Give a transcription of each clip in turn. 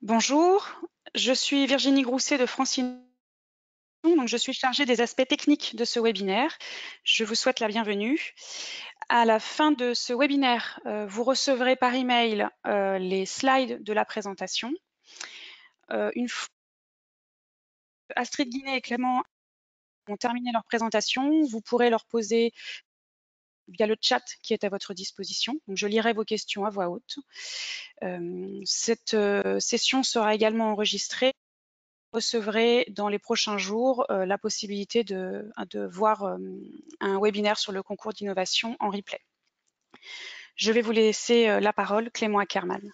Bonjour, je suis Virginie Grousset de Francine. Donc je suis chargée des aspects techniques de ce webinaire. Je vous souhaite la bienvenue. À la fin de ce webinaire, vous recevrez par email les slides de la présentation. Une fois Astrid Guinet et Clément ont terminé leur présentation, vous pourrez leur poser via le chat qui est à votre disposition. Donc je lirai vos questions à voix haute. Cette session sera également enregistrée. Vous recevrez dans les prochains jours la possibilité de voir un webinaire sur le concours d'innovation en replay. Je vais vous laisser la parole, Clément Ackermann.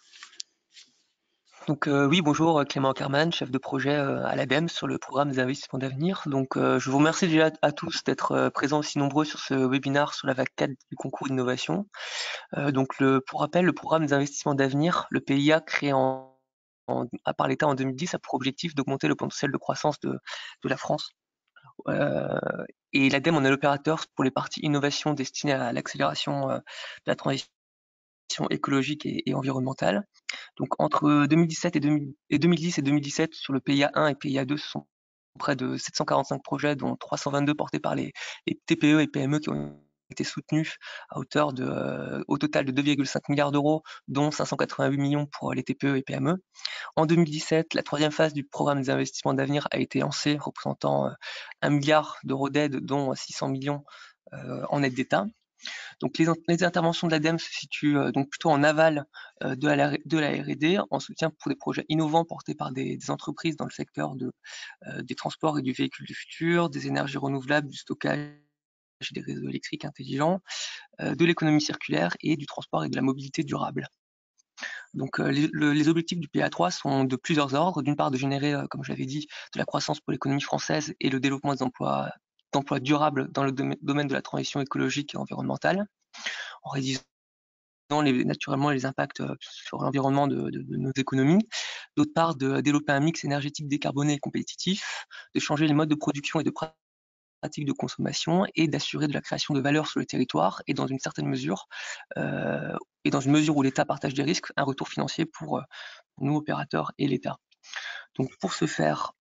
Donc oui, bonjour, Clément Ackermann, chef de projet à l'ADEME sur le programme des investissements d'avenir. Donc je vous remercie déjà à tous d'être présents aussi nombreux sur ce webinaire sur la vague 4 du concours d'innovation. Donc pour rappel, le programme des investissements d'avenir, le PIA créé par l'État en 2010 a pour objectif d'augmenter le potentiel de croissance de la France. Et l'ADEME en est l'opérateur pour les parties innovation destinées à l'accélération de la transition écologique et environnementale. Donc entre 2017 et 2010 et 2017 sur le PIA 1 et PIA 2, ce sont près de 745 projets, dont 322 portés par les TPE et PME qui ont été soutenus à hauteur au total de 2,5 milliards d'euros, dont 588 millions pour les TPE et PME. En 2017, la troisième phase du programme des investissements d'avenir a été lancée, représentant 1 milliard d'euros d'aide, dont 600 millions en aide d'État. Donc les interventions de l'ADEME se situent donc plutôt en aval de la R&D, en soutien pour des projets innovants portés par des entreprises dans le secteur des transports et du véhicule du futur, des énergies renouvelables, du stockage, des réseaux électriques intelligents, de l'économie circulaire et du transport et de la mobilité durable. Donc les objectifs du PA3 sont de plusieurs ordres. D'une part, de générer, comme je l'avais dit, de la croissance pour l'économie française et le développement des emplois durables dans le domaine de la transition écologique et environnementale, en réduisant naturellement les impacts sur l'environnement de nos économies. D'autre part, de développer un mix énergétique décarboné et compétitif, de changer les modes de production et de pratiques de consommation et d'assurer de la création de valeur sur le territoire et dans une certaine mesure, et dans une mesure où l'État partage des risques, un retour financier pour nous opérateurs et l'État. Donc pour ce faire,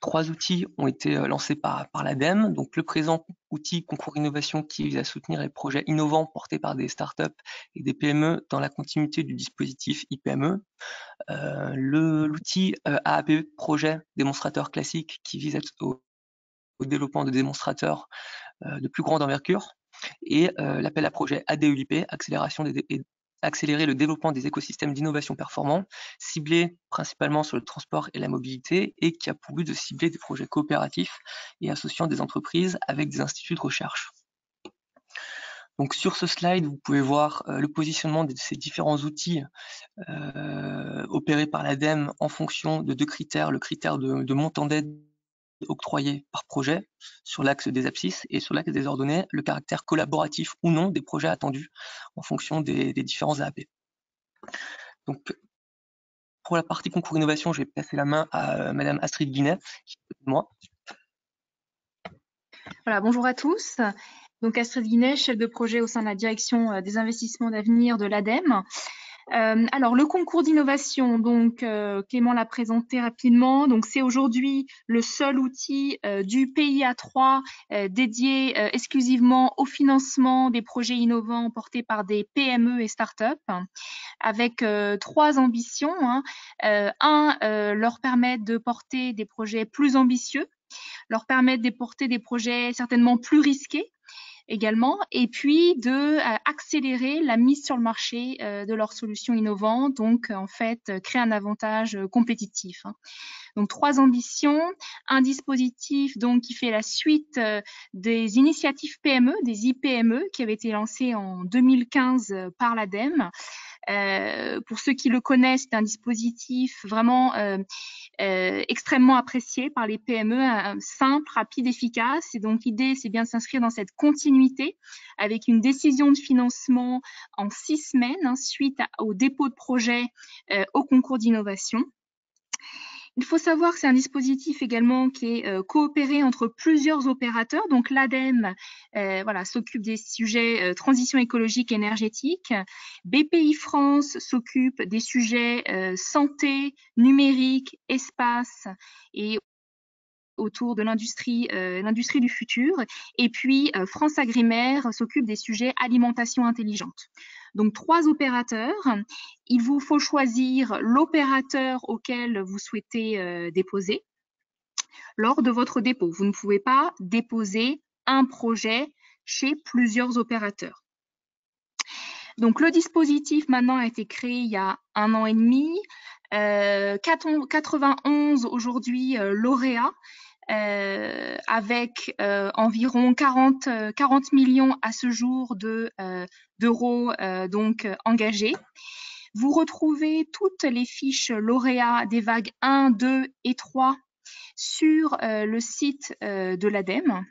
3 outils ont été lancés par l'ADEME. Donc le présent outil concours innovation qui vise à soutenir les projets innovants portés par des startups et des PME dans la continuité du dispositif IPME. L'outil AAP projet démonstrateur classique qui vise au développement de démonstrateurs de plus grande envergure. Et l'appel à projet ADEIP, accélérer le développement des écosystèmes d'innovation performants, ciblés principalement sur le transport et la mobilité, et qui a pour but de cibler des projets coopératifs et associant des entreprises avec des instituts de recherche. Donc sur ce slide, vous pouvez voir le positionnement de ces différents outils opérés par l'ADEME en fonction de 2 critères, le critère de montant d'aide octroyés par projet sur l'axe des abscisses et sur l'axe des ordonnées, le caractère collaboratif ou non des projets attendus en fonction des différents AAP. Donc, pour la partie concours innovation, je vais passer la main à Madame Astrid Guinet, qui est à côté de moi. Voilà, bonjour à tous. Donc Astrid Guinet, chef de projet au sein de la direction des investissements d'avenir de l'ADEME. Alors le concours d'innovation, donc Clément l'a présenté rapidement. Donc c'est aujourd'hui le seul outil du PIA 3 dédié exclusivement au financement des projets innovants portés par des PME et startups, avec 3 ambitions. Leur permettre de porter des projets plus ambitieux, leur permettre de porter des projets certainement plus risqués également, et puis de accélérer la mise sur le marché de leurs solutions innovantes, donc en fait créer un avantage compétitif. Donc 3 ambitions, un dispositif donc qui fait la suite des initiatives PME, des IPME qui avaient été lancées en 2015 par l'ADEME. Pour ceux qui le connaissent, c'est un dispositif vraiment extrêmement apprécié par les PME, simple, rapide, efficace. Et donc l'idée, c'est bien de s'inscrire dans cette continuité avec une décision de financement en 6 semaines suite au dépôt de projet au concours d'innovation. Il faut savoir que c'est un dispositif également qui est coopéré entre plusieurs opérateurs. Donc l'ADEME voilà, s'occupe des sujets transition écologique et énergétique. BPI France s'occupe des sujets santé, numérique, espace et autour de l'industrie du futur. Et puis, France Agrimaire s'occupe des sujets alimentation intelligente. Donc, 3 opérateurs. Il vous faut choisir l'opérateur auquel vous souhaitez déposer lors de votre dépôt. Vous ne pouvez pas déposer un projet chez plusieurs opérateurs. Donc, le dispositif maintenant a été créé il y a 1 an et demi. 91 aujourd'hui lauréats avec environ 40 millions à ce jour d'euros donc engagés. Vous retrouvez toutes les fiches lauréats des vagues 1, 2 et 3 sur le site de l'ADEME.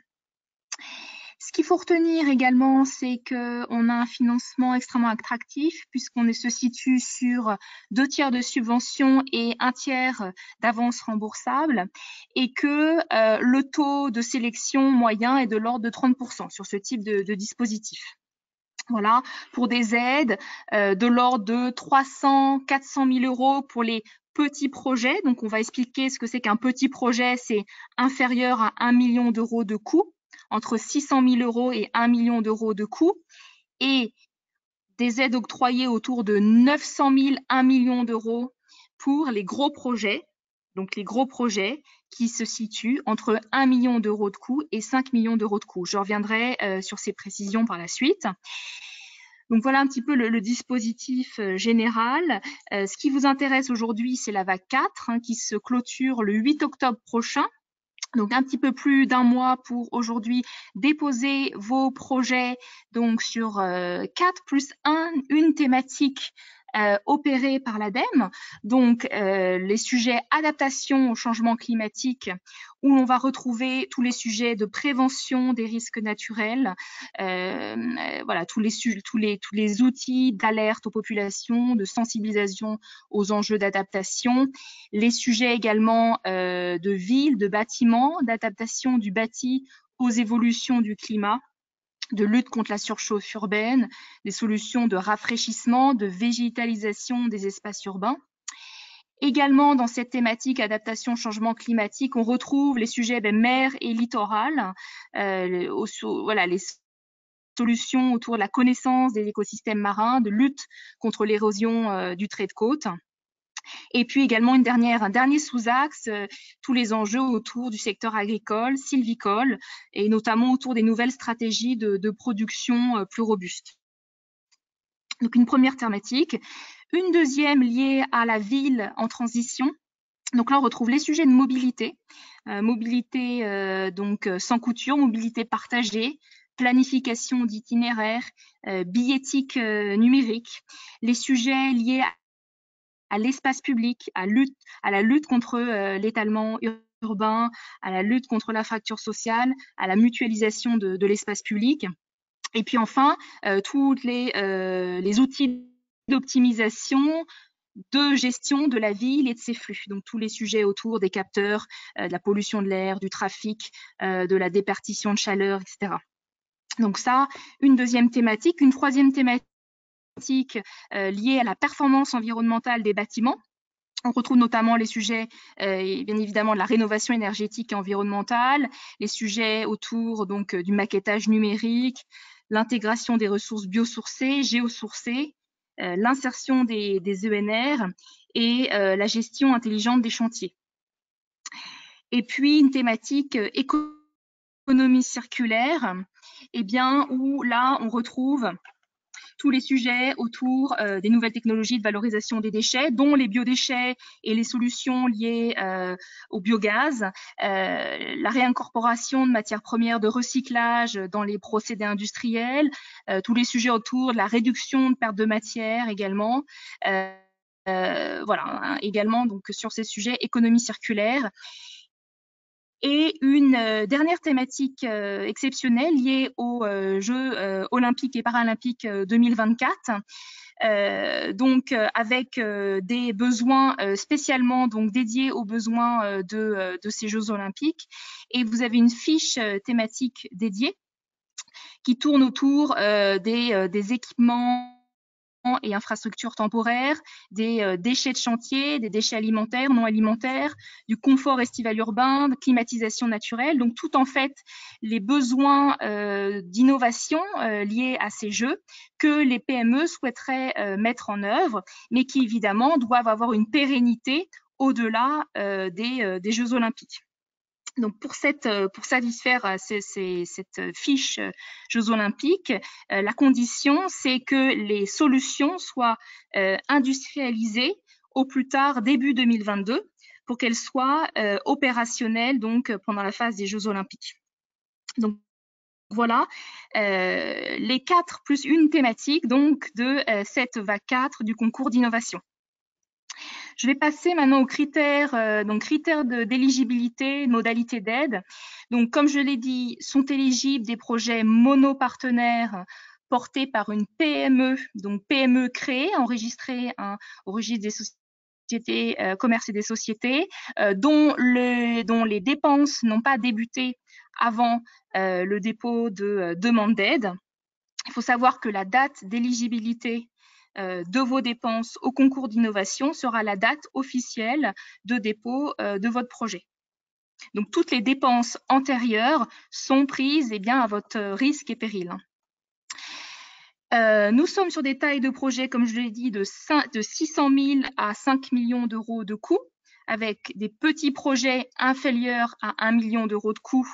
Ce qu'il faut retenir également, c'est qu'on a un financement extrêmement attractif puisqu'on se situe sur 2 tiers de subvention et 1 tiers d'avance remboursable et que le taux de sélection moyen est de l'ordre de 30% sur ce type de dispositif. Voilà, pour des aides de l'ordre de 300-400 000 euros pour les petits projets. Donc, on va expliquer ce que c'est qu'un petit projet. C'est inférieur à 1 million d'euros de coût, entre 600 000 euros et 1 million d'euros de coût, et des aides octroyées autour de 900 000, 1 million d'euros pour les gros projets. Donc, les gros projets qui se situent entre 1 million d'euros de coût et 5 millions d'euros de coût. Je reviendrai sur ces précisions par la suite. Donc, voilà un petit peu le dispositif général. Ce qui vous intéresse aujourd'hui, c'est la vague 4 qui se clôture le 8 octobre prochain. Donc, un petit peu plus d'1 mois pour aujourd'hui déposer vos projets donc sur 4 plus 1, une thématique opérée par l'ADEME. Donc, les sujets adaptation au changement climatique, où on va retrouver tous les sujets de prévention des risques naturels, voilà, tous les outils d'alerte aux populations, de sensibilisation aux enjeux d'adaptation, les sujets également de villes, de bâtiments, d'adaptation du bâti aux évolutions du climat, de lutte contre la surchauffe urbaine, des solutions de rafraîchissement, de végétalisation des espaces urbains. Également, dans cette thématique adaptation changement climatique, on retrouve les sujets mer et littoral, voilà, les solutions autour de la connaissance des écosystèmes marins, de lutte contre l'érosion du trait de côte. Et puis également un dernier sous-axe, tous les enjeux autour du secteur agricole, sylvicole, et notamment autour des nouvelles stratégies de production plus robustes. Donc une première thématique. Une deuxième liée à la ville en transition. Donc là, on retrouve les sujets de mobilité, donc sans couture, mobilité partagée, planification d'itinéraires, billettique numérique, les sujets liés à l'espace public, à la lutte contre l'étalement urbain, à la lutte contre la fracture sociale, à la mutualisation de l'espace public. Et puis enfin, tous les outils d'optimisation, de gestion de la ville et de ses flux. Donc tous les sujets autour des capteurs, de la pollution de l'air, du trafic, de la déperdition de chaleur, etc. Donc ça, une deuxième thématique. Une troisième thématique liée à la performance environnementale des bâtiments. On retrouve notamment les sujets, bien évidemment, de la rénovation énergétique et environnementale, les sujets autour donc du maquettage numérique, l'intégration des ressources biosourcées, géosourcées, l'insertion des ENR et la gestion intelligente des chantiers. Et puis une thématique économie circulaire, eh bien, où là on retrouve tous les sujets autour des nouvelles technologies de valorisation des déchets, dont les biodéchets et les solutions liées au biogaz, la réincorporation de matières premières de recyclage dans les procédés industriels, tous les sujets autour de la réduction de perte de matière également. Voilà, hein, également donc sur ces sujets économie circulaire. et une dernière thématique exceptionnelle liée aux Jeux olympiques et paralympiques 2024. Donc avec des besoins spécialement donc dédiés aux besoins de ces Jeux olympiques. Et vous avez une fiche thématique dédiée qui tourne autour des équipements et infrastructures temporaires, des déchets de chantier, des déchets alimentaires, non alimentaires, du confort estival urbain, de climatisation naturelle. Donc tout en fait les besoins d'innovation liés à ces jeux que les PME souhaiteraient mettre en œuvre, mais qui évidemment doivent avoir une pérennité au-delà des Jeux olympiques. Donc pour satisfaire cette fiche Jeux olympiques, la condition c'est que les solutions soient industrialisées au plus tard début 2022 pour qu'elles soient opérationnelles donc pendant la phase des Jeux olympiques. Donc voilà les 4 plus une thématique donc de cette vague 4 du concours d'innovation. Je vais passer maintenant aux critères, critères d'éligibilité, modalités d'aide. Donc, comme je l'ai dit, sont éligibles des projets monopartenaires portés par une PME, donc PME créée, enregistrée au registre des sociétés, commerce et des sociétés, dont les dépenses n'ont pas débuté avant le dépôt de demande d'aide. Il faut savoir que la date d'éligibilité de vos dépenses au concours d'innovation sera la date officielle de dépôt de votre projet. Donc, toutes les dépenses antérieures sont prises à votre risque et péril. Nous sommes sur des tailles de projet, comme je l'ai dit, de 600 000 à 5 millions d'euros de coût, avec des petits projets inférieurs à 1 million d'euros de coût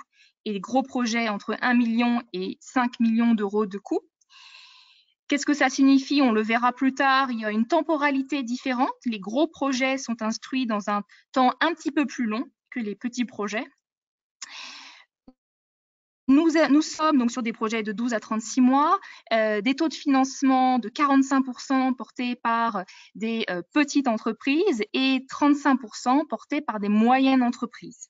et des gros projets entre 1 million et 5 millions d'euros de coût. Qu'est-ce que ça signifie? On le verra plus tard. Il y a une temporalité différente. Les gros projets sont instruits dans un temps un petit peu plus long que les petits projets. Nous sommes donc sur des projets de 12 à 36 mois, des taux de financement de 45% portés par des petites entreprises et 35% portés par des moyennes entreprises.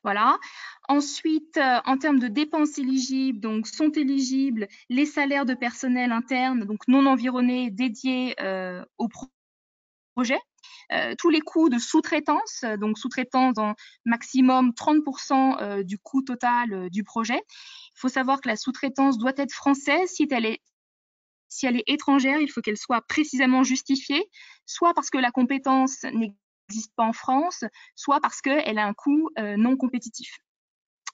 Voilà. Ensuite, en termes de dépenses éligibles, donc sont éligibles les salaires de personnel interne, donc non environnés, dédiés au projet. Tous les coûts de sous-traitance, donc sous-traitance en maximum 30% du coût total du projet. Il faut savoir que la sous-traitance doit être française. Si elle est étrangère, il faut qu'elle soit précisément justifiée, soit parce que la compétence n'existe pas en France, soit parce qu'elle a un coût non compétitif.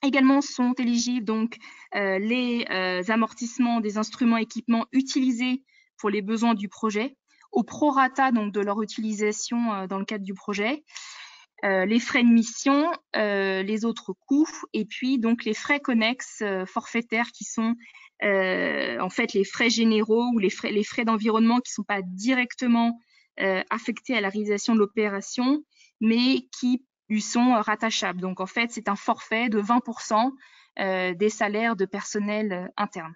Également sont éligibles donc les amortissements des instruments et équipements utilisés pour les besoins du projet, au prorata donc de leur utilisation dans le cadre du projet, les frais de mission, les autres coûts, et puis donc les frais connexes forfaitaires qui sont en fait les frais généraux ou les frais d'environnement qui ne sont pas directement affectés à la réalisation de l'opération, mais qui lui sont rattachables. Donc en fait, c'est un forfait de 20% des salaires de personnel interne.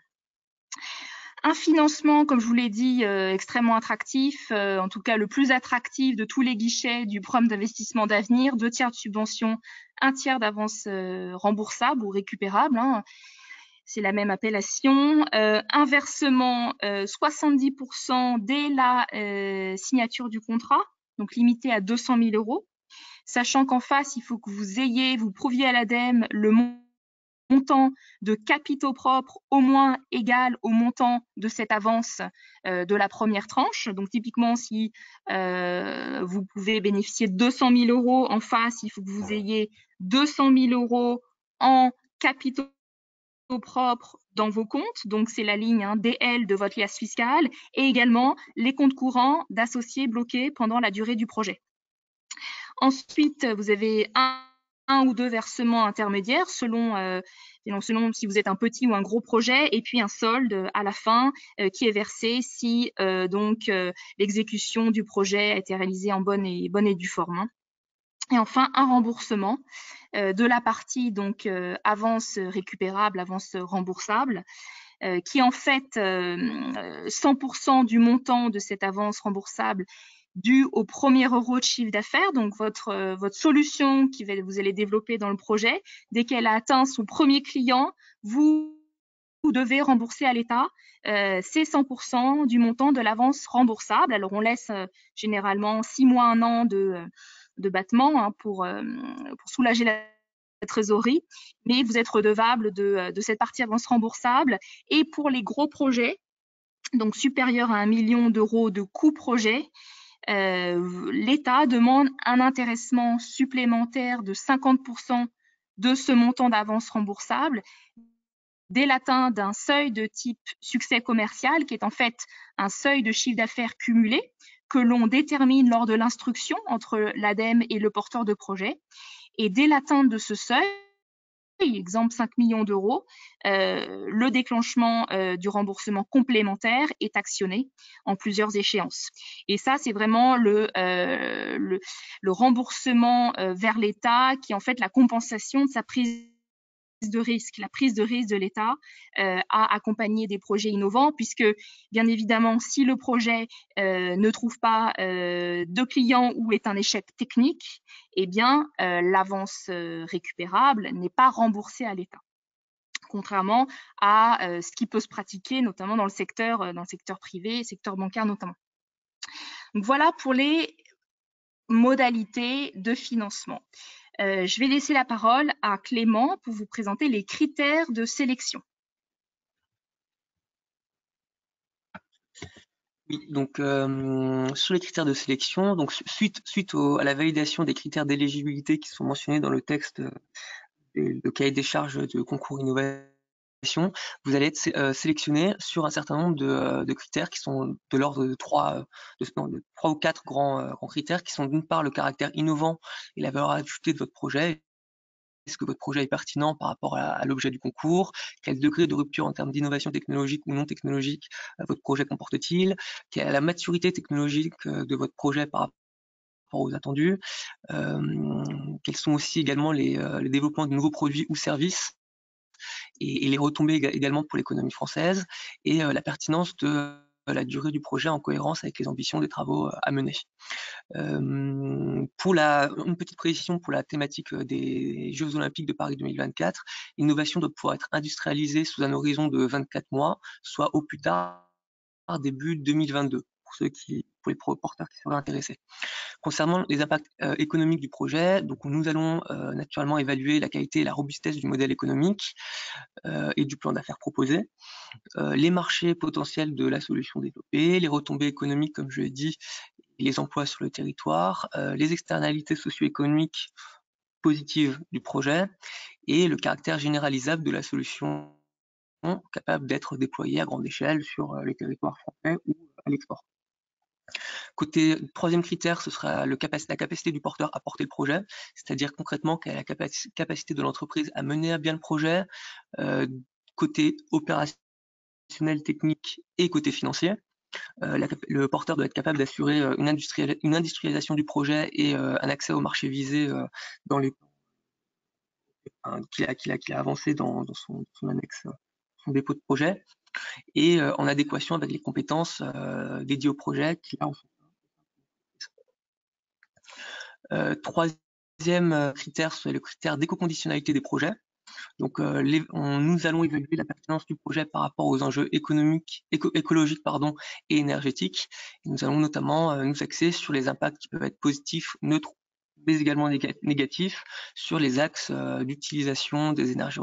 Un financement, comme je vous l'ai dit, extrêmement attractif, en tout cas le plus attractif de tous les guichets du programme d'investissement d'avenir, 2 tiers de subvention, 1 tiers d'avance remboursable ou récupérable. Hein. C'est la même appellation. Un versement 70% dès la signature du contrat, donc limité à 200 000 euros. Sachant qu'en face, il faut que vous prouviez à l'ADEME le montant de capitaux propres au moins égal au montant de cette avance de la première tranche. Donc typiquement, si vous pouvez bénéficier de 200 000 euros en face, il faut que vous ayez 200 000 euros en capitaux propres dans vos comptes. Donc c'est la ligne DL de votre liasse fiscale et également les comptes courants d'associés bloqués pendant la durée du projet. Ensuite, vous avez un ou deux versements intermédiaires selon si vous êtes un petit ou un gros projet, et puis un solde à la fin qui est versé si l'exécution du projet a été réalisée en bonne et due forme. Hein. Et enfin, un remboursement de la partie donc avance récupérable, avance remboursable, qui en fait 100% du montant de cette avance remboursable dû au premier euro de chiffre d'affaires. Donc, votre solution vous allez développer dans le projet, dès qu'elle a atteint son premier client, vous devez rembourser à l'État c'est 100% du montant de l'avance remboursable. Alors, on laisse généralement 6 mois, 1 an de battement hein, pour soulager la trésorerie, mais vous êtes redevable de cette partie avance remboursable. Et pour les gros projets, donc supérieurs à 1 million d'euros de coût projet, l'État demande un intéressement supplémentaire de 50% de ce montant d'avance remboursable dès l'atteinte d'un seuil de type succès commercial, qui est en fait un seuil de chiffre d'affaires cumulé que l'on détermine lors de l'instruction entre l'ADEME et le porteur de projet. Et dès l'atteinte de ce seuil, exemple 5 millions d'euros, le déclenchement du remboursement complémentaire est actionné en plusieurs échéances. Et ça, c'est vraiment le remboursement vers l'État qui est en fait la compensation de sa prise de risque, la prise de risque de l'État à accompagner des projets innovants, puisque bien évidemment, si le projet ne trouve pas de clients ou est un échec technique, eh bien, l'avance récupérable n'est pas remboursée à l'État. Contrairement à ce qui peut se pratiquer, notamment dans le secteur privé, secteur bancaire notamment. Donc voilà pour les modalités de financement. Je vais laisser la parole à Clément pour vous présenter les critères de sélection. Oui, donc sur les critères de sélection, donc suite à la validation des critères d'éligibilité qui sont mentionnés dans le texte le cahier des charges de concours innovation, vous allez être sélectionné sur un certain nombre de critères qui sont de l'ordre de 3 ou 4 grands critères qui sont d'une part le caractère innovant et la valeur ajoutée de votre projet. Est-ce que votre projet est pertinent par rapport à l'objet du concours? Quel degré de rupture en termes d'innovation technologique ou non technologique votre projet comporte-t-il? Quelle est la maturité technologique de votre projet par rapport aux attendus? Quels sont aussi également les développements de nouveaux produits ou services et les retombées également pour l'économie française, et la pertinence de la durée du projet en cohérence avec les ambitions des travaux à mener. Une petite précision pour la thématique des Jeux Olympiques de Paris 2024, l'innovation doit pouvoir être industrialisée sous un horizon de 24 mois, soit au plus tard début 2022, pour les porteurs qui seraient intéressés. Concernant les impacts économiques du projet, donc nous allons naturellement évaluer la qualité et la robustesse du modèle économique et du plan d'affaires proposé, les marchés potentiels de la solution développée, les retombées économiques, comme je l'ai dit, les emplois sur le territoire, les externalités socio-économiques positives du projet et le caractère généralisable de la solution capable d'être déployée à grande échelle sur les territoires français ou à l'export. Côté troisième critère, ce sera la capacité du porteur à porter le projet, c'est-à-dire concrètement quelle est la capacité de l'entreprise à mener à bien le projet, côté opérationnel, technique et côté financier. Le porteur doit être capable d'assurer une industrialisation du projet et un accès au marché visé dans les qu'il a avancé dans son annexe, son dépôt de projet, et en adéquation avec les compétences dédiées au projet qu'il a en son troisième critère, c'est le critère d'éco-conditionnalité des projets. Donc, nous allons évaluer la pertinence du projet par rapport aux enjeux économiques, écologiques et énergétiques. Et nous allons notamment nous axer sur les impacts qui peuvent être positifs, neutres, mais également négatifs, sur les axes d'utilisation d'énergie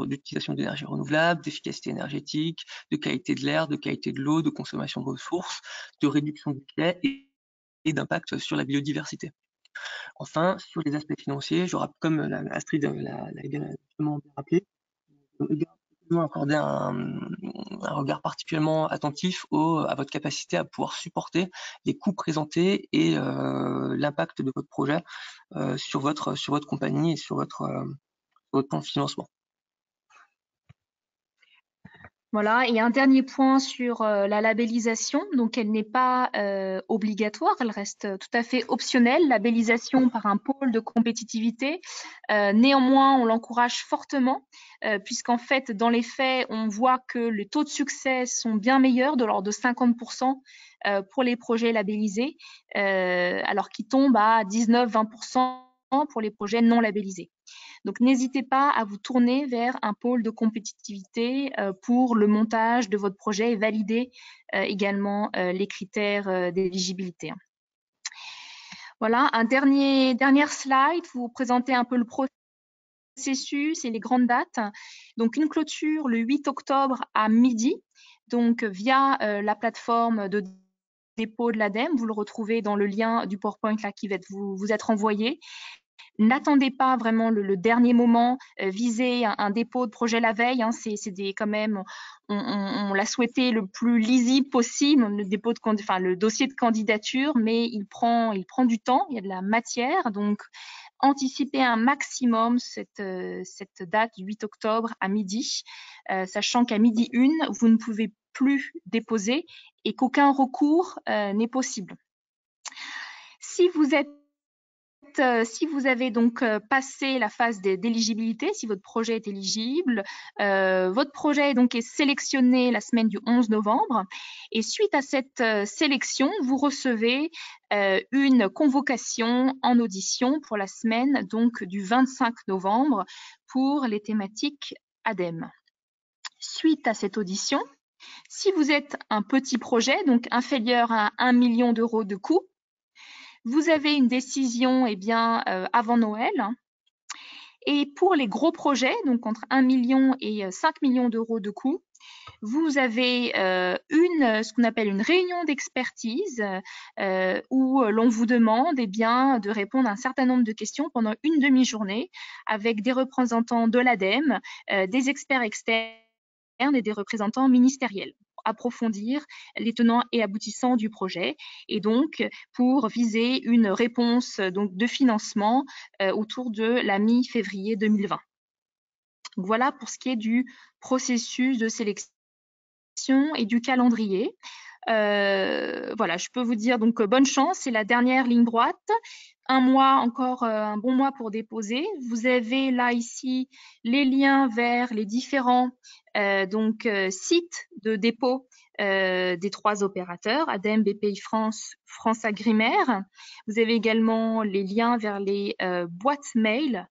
renouvelables, d'efficacité énergétique, de qualité de l'air, de qualité de l'eau, de consommation de ressources, de réduction du biais et d'impact sur la biodiversité. Enfin, sur les aspects financiers, comme Astrid l'a justement rappelé, nous accorder un regard particulièrement attentif à votre capacité à pouvoir supporter les coûts présentés et l'impact de votre projet sur votre compagnie et sur votre plan de financement. Voilà, et un dernier point sur la labellisation. Donc, elle n'est pas obligatoire, elle reste tout à fait optionnelle, labellisation par un pôle de compétitivité. Néanmoins, on l'encourage fortement, puisqu'en fait, dans les faits, on voit que les taux de succès sont bien meilleurs, de l'ordre de 50% pour les projets labellisés, alors qu'ils tombent à 19-20% pour les projets non labellisés. Donc, n'hésitez pas à vous tourner vers un pôle de compétitivité pour le montage de votre projet et valider également les critères d'éligibilité. Voilà, dernière slide, vous présentez un peu le processus et les grandes dates. Donc, une clôture le 8 octobre à midi, donc via la plateforme de dépôt de l'ADEME. Vous le retrouvez dans le lien du PowerPoint là qui va vous être envoyé. N'attendez pas vraiment le dernier moment, visez un dépôt de projet la veille. Hein, c'est quand même, on l'a souhaité le plus lisible possible, le dossier de candidature, mais il prend du temps, il y a de la matière, donc anticipez un maximum cette date du 8 octobre à midi, sachant qu'à midi 1, vous ne pouvez plus déposer et qu'aucun recours n'est possible. Si vous avez donc passé la phase d'éligibilité, si votre projet est éligible, votre projet donc est sélectionné la semaine du 11 novembre et suite à cette sélection, vous recevez une convocation en audition pour la semaine donc du 25 novembre pour les thématiques ADEME. Suite à cette audition, si vous êtes un petit projet, donc inférieur à 1 million d'euros de coût, vous avez une décision avant Noël. Et pour les gros projets, donc entre 1 million et 5 millions d'euros de coût, vous avez ce qu'on appelle une réunion d'expertise où l'on vous demande de répondre à un certain nombre de questions pendant une demi-journée avec des représentants de l'ADEME, des experts externes et des représentants ministériels pour approfondir les tenants et aboutissants du projet et donc pour viser une réponse donc, de financement autour de la mi-février 2020. Donc, voilà pour ce qui est du processus de sélection et du calendrier. Voilà, je peux vous dire donc bonne chance, c'est la dernière ligne droite. Un bon mois pour déposer. Vous avez là ici les liens vers les différents sites de dépôt des 3 opérateurs, ADEME, BPI France, France Agrimaire. Vous avez également les liens vers les boîtes mail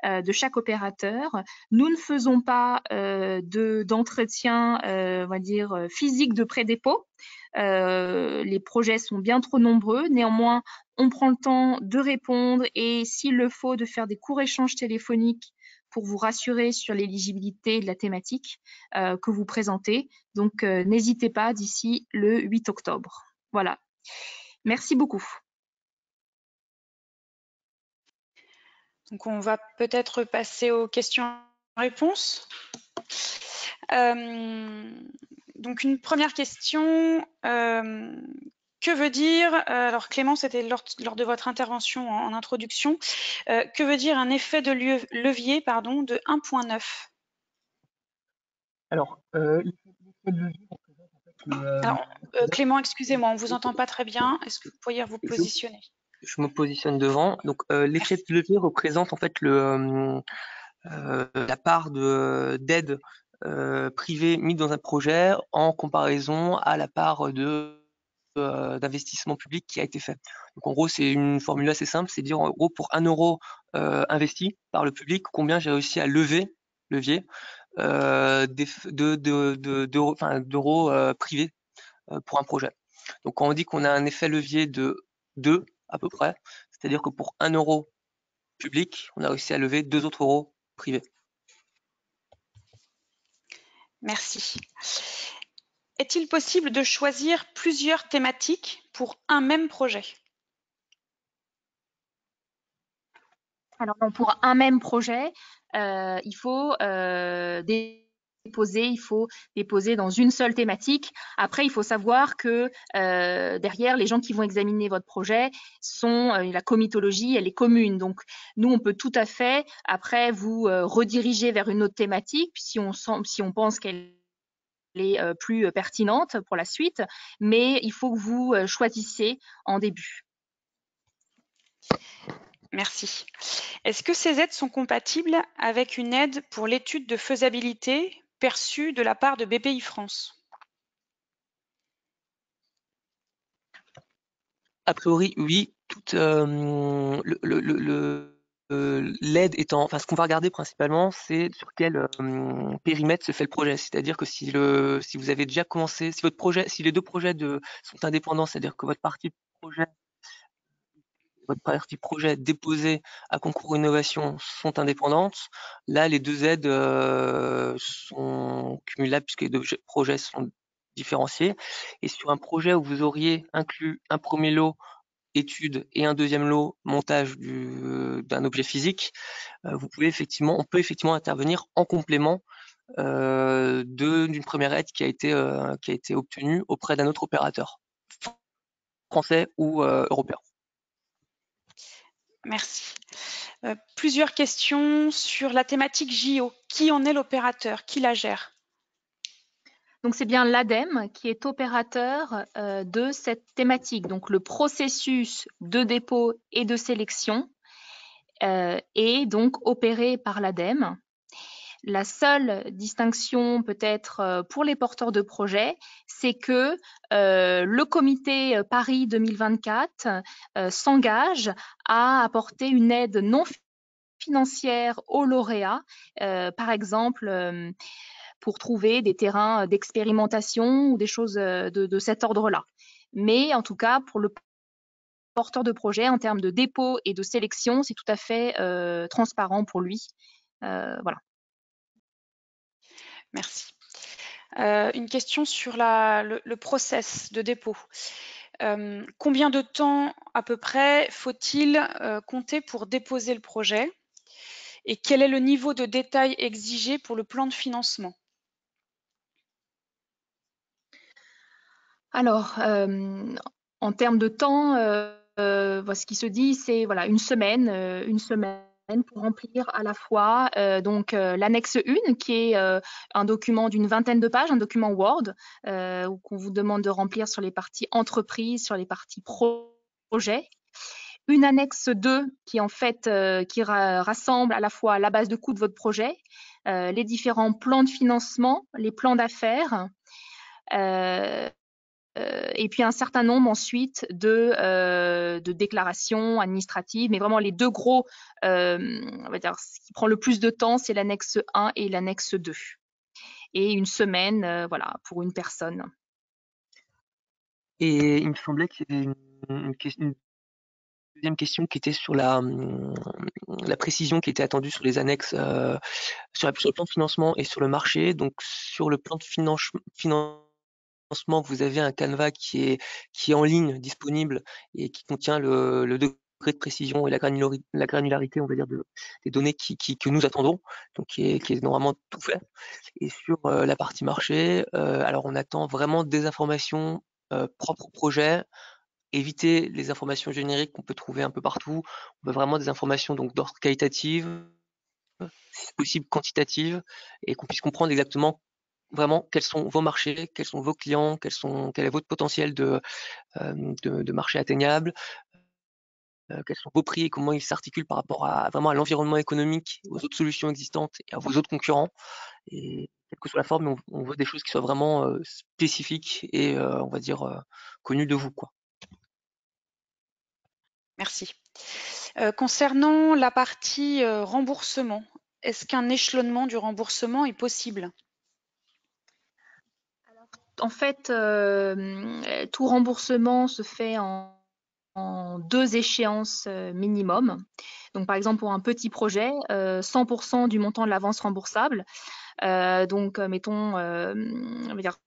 de chaque opérateur. Nous ne faisons pas d'entretien, on va dire, physique de pré-dépôt. Les projets sont bien trop nombreux. Néanmoins, on prend le temps de répondre et s'il le faut, de faire des courts échanges téléphoniques pour vous rassurer sur l'éligibilité de la thématique que vous présentez. Donc, n'hésitez pas d'ici le 8 octobre. Voilà. Merci beaucoup. Donc, on va peut-être passer aux questions-réponses. Donc, une première question. Que veut dire, alors Clément, c'était lors de votre intervention en introduction, que veut dire un effet de levier de 1.9 ? Alors, l'effet de levier représente en fait alors, Clément, excusez-moi, on ne vous entend pas très bien. Est-ce que vous pourriez vous positionner ? Je me positionne devant. Donc, l'effet de levier représente en fait la part d'aide privée mise dans un projet en comparaison à la part d'investissement public qui a été fait. Donc en gros, c'est une formule assez simple, c'est dire en gros pour 1 euro investi par le public, combien j'ai réussi à levier d'euros privés pour un projet. Donc quand on dit qu'on a un effet levier de 2 à peu près, c'est-à-dire que pour 1 euro public, on a réussi à lever 2 autres euros privés. Merci. Est-il possible de choisir plusieurs thématiques pour un même projet ? Alors, pour un même projet, il faut déposer dans une seule thématique. Après, il faut savoir que derrière, les gens qui vont examiner votre projet sont la comitologie, elle est commune. Donc, nous, on peut tout à fait, après, vous rediriger vers une autre thématique, si on pense qu'elle plus pertinente pour la suite, mais il faut que vous choisissiez en début. Merci. Est-ce que ces aides sont compatibles avec une aide pour l'étude de faisabilité perçue de la part de BPI France? A priori, oui. L'aide étant, enfin, ce qu'on va regarder principalement, c'est sur quel périmètre se fait le projet. C'est-à-dire que si vous avez déjà commencé, si les deux projets sont indépendants, c'est-à-dire que votre partie projet déposée à concours innovation sont indépendantes, là, les deux aides sont cumulables puisque les deux projets sont différenciés. Et sur un projet où vous auriez inclus un premier lot étude et un deuxième lot montage d'un objet physique, on peut effectivement intervenir en complément d'une première aide qui a été obtenue auprès d'un autre opérateur, français ou européen. Merci. Plusieurs questions sur la thématique JO. Qui en est l'opérateur? Qui la gère? Donc, c'est bien l'ADEME qui est opérateur de cette thématique. Donc, le processus de dépôt et de sélection est donc opéré par l'ADEME. La seule distinction peut-être pour les porteurs de projets, c'est que le comité Paris 2024 s'engage à apporter une aide non financière aux lauréats, par exemple pour trouver des terrains d'expérimentation ou des choses de cet ordre-là. Mais en tout cas, pour le porteur de projet, en termes de dépôt et de sélection, c'est tout à fait transparent pour lui. Voilà. Merci. Une question sur le process de dépôt. Combien de temps à peu près faut-il compter pour déposer le projet? Et quel est le niveau de détail exigé pour le plan de financement? Alors, en termes de temps, ce qui se dit, c'est voilà, une semaine pour remplir à la fois l'annexe 1, qui est un document d'une vingtaine de pages, un document Word, qu'on vous demande de remplir sur les parties entreprise, sur les parties projet. Une annexe 2 qui en fait rassemble à la fois la base de coût de votre projet, les différents plans de financement, les plans d'affaires, et puis un certain nombre ensuite de déclarations administratives, mais vraiment les deux gros, on va dire, ce qui prend le plus de temps, c'est l'annexe 1 et l'annexe 2. Et une semaine, voilà, pour une personne. Et il me semblait qu'il y avait une deuxième question qui était sur la précision qui était attendue sur les annexes, sur le plan de financement et sur le marché. Donc sur le plan de financement, vous avez un canevas qui est en ligne, disponible et qui contient le degré de précision et la granularité, on va dire, des données que nous attendons, donc qui est normalement tout fait. Et sur la partie marché, alors on attend vraiment des informations propres au projet, éviter les informations génériques qu'on peut trouver un peu partout. On veut vraiment des informations donc d'ordre qualitative, si possible quantitative, et qu'on puisse comprendre exactement vraiment quels sont vos marchés, quels sont vos clients, quel est votre potentiel de marché atteignable, quels sont vos prix et comment ils s'articulent par rapport à l'environnement économique, aux autres solutions existantes et à vos autres concurrents. Et quelle que soit la forme, on veut des choses qui soient vraiment spécifiques et on va dire connues de vous, quoi. Merci. Concernant la partie remboursement, est-ce qu'un échelonnement du remboursement est possible? En fait, tout remboursement se fait en 2 échéances minimum. Donc, par exemple, pour un petit projet, 100% du montant de l'avance remboursable. Mettons, on va dire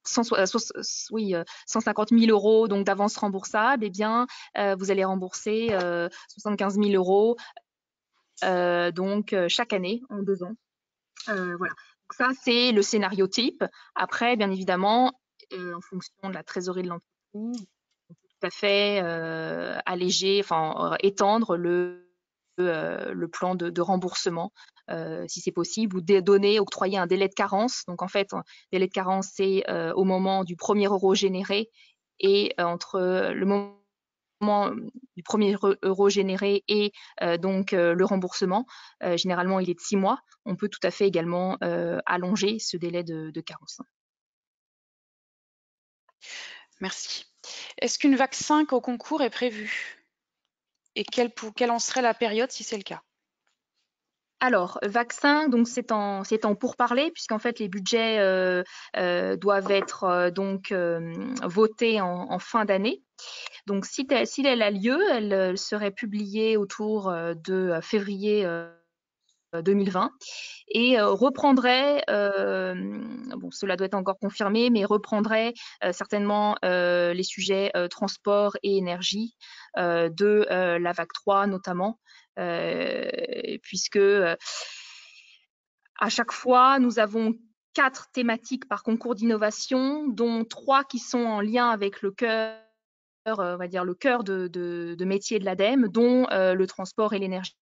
150 000 euros donc d'avance remboursable, eh bien, vous allez rembourser 75 000 euros chaque année en 2 ans. Voilà. Donc ça, c'est le scénario type. Après, bien évidemment, en fonction de la trésorerie de l'entreprise, on peut tout à fait alléger, étendre le plan de remboursement si c'est possible, ou octroyer un délai de carence. Donc en fait, un délai de carence, c'est au moment du premier euro généré et entre le moment du premier euro généré et donc le remboursement. Généralement, il est de 6 mois. On peut tout à fait également allonger ce délai de carence. Merci. Est-ce qu'une vague 5 au concours est prévue? Et quelle en serait la période si c'est le cas? Alors, vaccin, donc c'est en pourparlers, puisqu'en fait les budgets doivent être votés en fin d'année. Donc, si elle a lieu, elle serait publiée autour de février 2020 et reprendrait, bon, cela doit être encore confirmé, mais reprendrait certainement les sujets transport et énergie de la vague 3 notamment, puisque à chaque fois, nous avons 4 thématiques par concours d'innovation, dont 3 qui sont en lien avec le cœur, on va dire le cœur de métier de l'ADEME, dont le transport et l'énergie.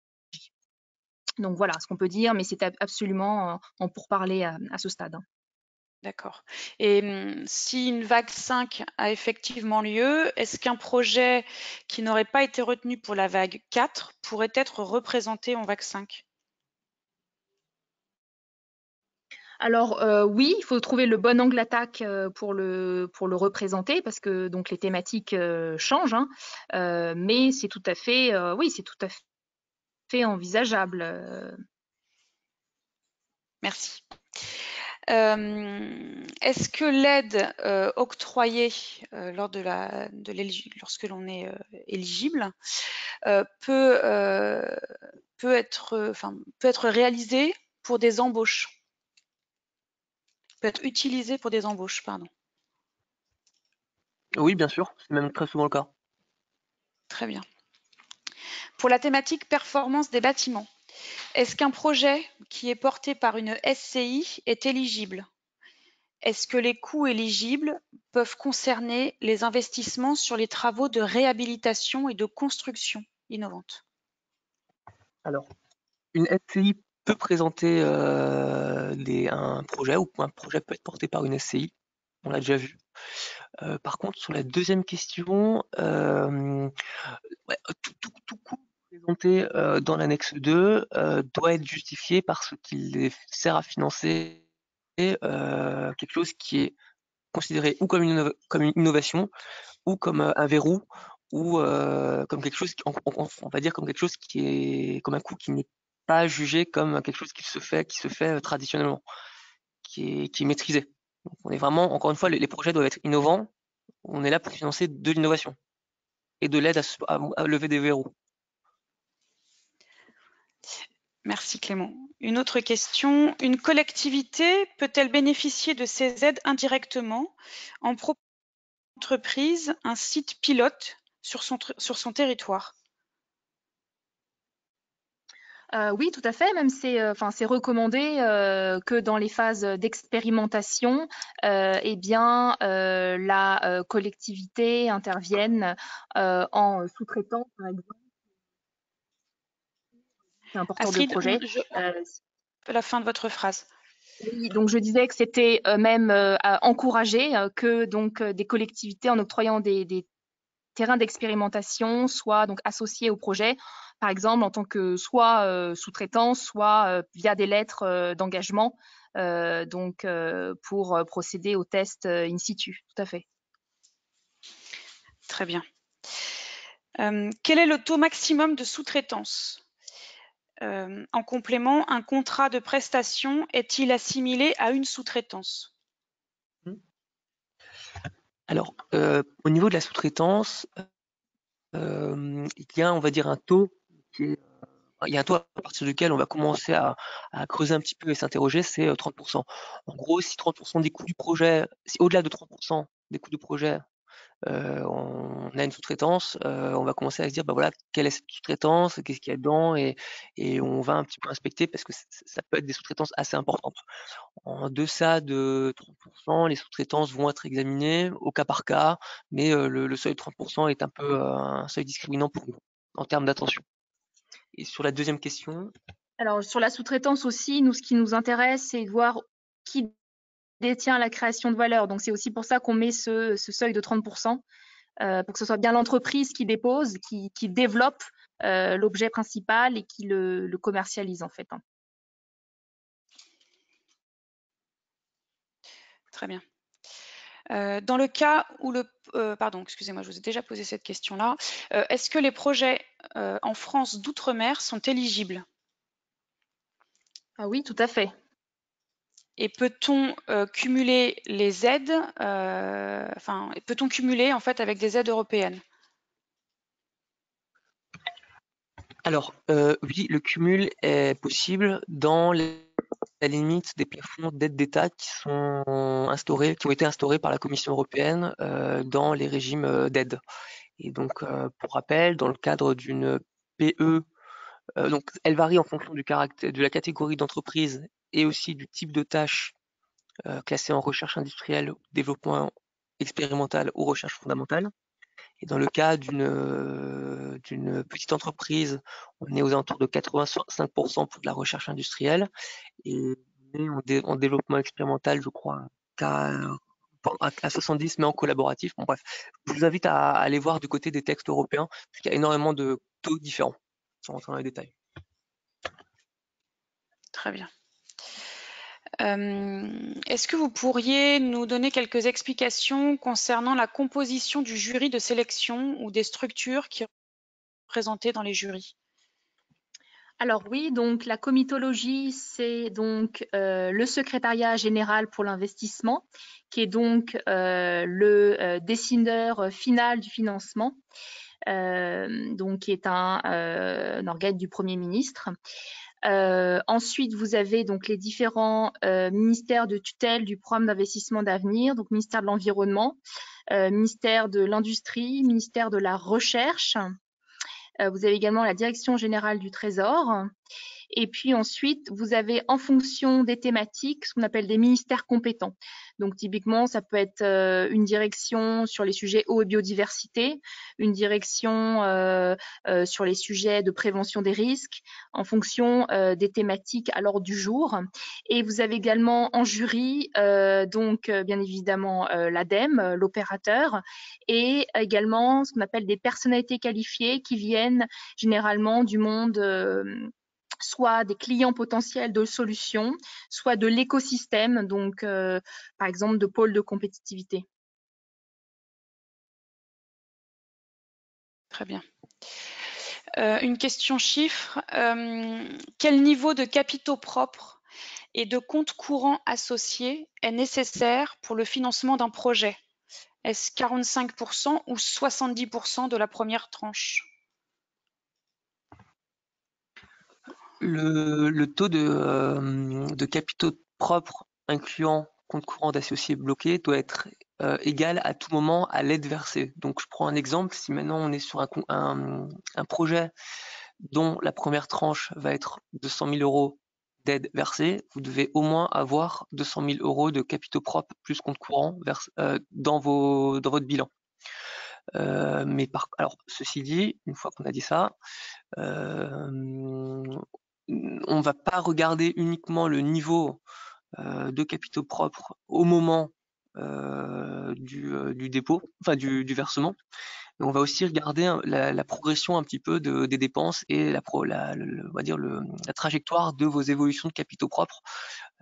Donc voilà ce qu'on peut dire, mais c'est absolument en pourparlers à ce stade. D'accord. Et si une vague 5 a effectivement lieu, est-ce qu'un projet qui n'aurait pas été retenu pour la vague 4 pourrait être représenté en vague 5? Alors oui, il faut trouver le bon angle d'attaque pour le représenter, parce que donc les thématiques changent, hein, mais c'est tout à fait, oui, c'est tout à fait envisageable. Merci. Est-ce que l'aide octroyée lorsque l'on est éligible peut être réalisée pour des embauches? Peut être utilisée pour des embauches, pardon. Oui, bien sûr, c'est même très souvent le cas. Très bien. Pour la thématique performance des bâtiments, est-ce qu'un projet qui est porté par une SCI est éligible? Est-ce que les coûts éligibles peuvent concerner les investissements sur les travaux de réhabilitation et de construction innovante? Alors, une SCI peut présenter un projet, ou un projet peut être porté par une SCI, on l'a déjà vu. Par contre, sur la deuxième question, ouais, tout coût présenté dans l'annexe 2 doit être justifié parce qu'il sert à financer quelque chose qui est considéré ou comme une innovation, ou comme un verrou, ou comme quelque chose, on va dire comme quelque chose qui est comme un coût qui n'est pas jugé comme quelque chose qui se fait traditionnellement, qui est maîtrisé. Donc on est vraiment, encore une fois, les projets doivent être innovants. On est là pour financer de l'innovation et de l'aide à lever des verrous. Merci Clément. Une autre question. Une collectivité peut-elle bénéficier de ces aides indirectement en proposant à l'entreprise un site pilote sur son territoire? Oui, tout à fait. Même c'est recommandé que dans les phases d'expérimentation, eh bien, la collectivité intervienne en sous-traitant, par exemple, c'est un porteur de Astrid, projet. la fin de votre phrase. Oui, donc je disais que c'était même encouragé que donc des collectivités, en octroyant des terrains d'expérimentation, soient donc associés au projet, par exemple en tant que soit sous-traitant, soit via des lettres d'engagement, pour procéder aux tests in situ. Tout à fait. Très bien. Quel est le taux maximum de sous-traitance? En complément, un contrat de prestation est-il assimilé à une sous-traitance? Alors, au niveau de la sous-traitance, il y a, on va dire, un taux il y a un taux à partir duquel on va commencer à creuser un petit peu et s'interroger, c'est 30%. En gros, si 30% des coûts du projet, si au-delà de 30% des coûts du projet, on a une sous-traitance, on va commencer à se dire, bah voilà, quelle est cette sous-traitance, qu'est-ce qu'il y a dedans, et on va un petit peu inspecter parce que ça peut être des sous-traitances assez importantes. En deçà de 30%, les sous-traitances vont être examinées au cas par cas, mais le seuil de 30% est un peu un seuil discriminant pour nous en termes d'attention. Et sur la deuxième question, Alors, sur la sous-traitance aussi, nous, ce qui nous intéresse, c'est de voir qui détient la création de valeur. Donc, c'est aussi pour ça qu'on met ce seuil de 30%, pour que ce soit bien l'entreprise qui dépose, qui développe l'objet principal et qui le commercialise, en fait. Très bien. Dans le cas où pardon, excusez-moi, je vous ai déjà posé cette question-là. Est-ce que les projets en France d'outre-mer sont éligibles? Ah oui, tout à fait. Et peut-on cumuler les aides, peut-on cumuler en fait avec des aides européennes? Alors, oui, le cumul est possible dans la limite des plafonds d'aides d'État qui ont été instaurés par la Commission européenne dans les régimes d'aide. Et donc, pour rappel, dans le cadre d'une PE, donc elle varie en fonction de la catégorie d'entreprise et aussi du type de tâche classée en recherche industrielle, développement expérimental ou recherche fondamentale. Et dans le cas d'une petite entreprise, on est aux alentours de 85% pour de la recherche industrielle et en développement expérimental, je crois, à 70, mais en collaboratif. Bon, bref, je vous invite à aller voir du côté des textes européens, parce qu'il y a énormément de taux différents, sans rentrer dans les détails. Très bien. Est-ce que vous pourriez nous donner quelques explications concernant la composition du jury de sélection ou des structures qui sont représentées dans les jurys? Alors oui, donc la comitologie, c'est donc le secrétariat général pour l'investissement, qui est donc le décideur final du financement, donc qui est un organe du Premier ministre. Ensuite, vous avez donc les différents ministères de tutelle du programme d'investissement d'avenir, donc ministère de l'Environnement, ministère de l'Industrie, ministère de la Recherche. Vous avez également la Direction générale du Trésor. Et puis ensuite, vous avez en fonction des thématiques ce qu'on appelle des ministères compétents. Donc typiquement, ça peut être une direction sur les sujets eau et biodiversité, une direction sur les sujets de prévention des risques, en fonction des thématiques à l'ordre du jour. Et vous avez également en jury, bien évidemment, l'ADEME, l'opérateur, et également ce qu'on appelle des personnalités qualifiées qui viennent généralement du monde soit des clients potentiels de solutions, soit de l'écosystème, donc par exemple de pôles de compétitivité. Très bien. Une question chiffre. Quel niveau de capitaux propres et de comptes courants associés est nécessaire pour le financement d'un projet? Est-ce 45% ou 70% de la première tranche? Le taux de capitaux propres incluant compte courant d'associés bloqués doit être égal à tout moment à l'aide versée. Donc je prends un exemple, si maintenant on est sur un projet dont la première tranche va être 200 000 € d'aide versée, vous devez au moins avoir 200 000 € de capitaux propres plus compte courant dans votre bilan. Alors, ceci dit, une fois qu'on a dit ça, on ne va pas regarder uniquement le niveau de capitaux propres au moment du dépôt, enfin du versement, mais on va aussi regarder la progression un petit peu des dépenses et on va dire la trajectoire de vos évolutions de capitaux propres